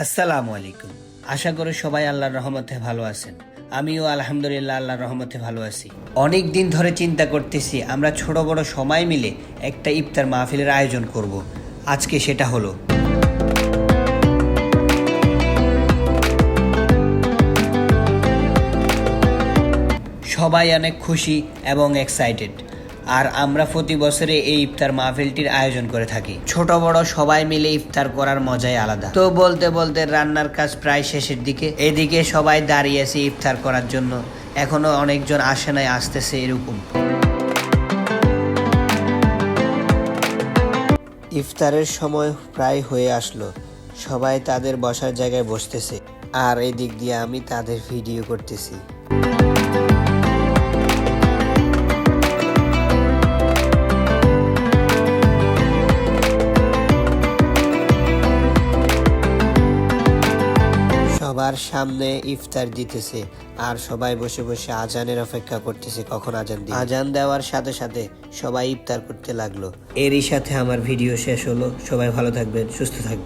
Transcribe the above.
আসসালামু আলাইকুম। আশা করি সবাই আল্লাহর রহমতে ভালো আছেন। আমিও আলহামদুলিল্লাহ আল্লাহর রহমতে ভালো আছি। অনেক দিন ধরে চিন্তা করতেছি আমরা ছোট বড় সবাই মিলে একটা ইফতার মাহফিলের আয়োজন করব। আজকে সেটা হলো। সবাই অনেক খুশি এবং এক্সাইটেড। আর আমরা প্রতি বছরে এই ইফতার মাহফিলটির আয়োজন করে থাকি। ছোট বড় সবাই মিলে ইফতার করার মজাই আলাদা। তো বলতে বলতে রান্নার কাজ প্রায় শেষের দিকে। এদিকে সবাই দাঁড়িয়ে আছে ইফতার করার জন্য। এখনো অনেকজন আসে নাই, আসতেছে এরকম। ইফতারের সময় প্রায় হয়ে আসলো। সবাই তাদের বসার জায়গায় বসতেছে, আর এদিক দিয়ে আমি তাদের ভিডিও করতেছি। সবার সামনে ইফতার দিতেছে, আর সবাই বসে বসে আজানের অপেক্ষা করতেছে কখন আজান দিবে। আজান দেওয়ার সাথে সাথে সবাই ইফতার করতে লাগলো। এরই সাথে আমার ভিডিও শেষ হলো। সবাই ভালো থাকবেন, সুস্থ থাকবেন।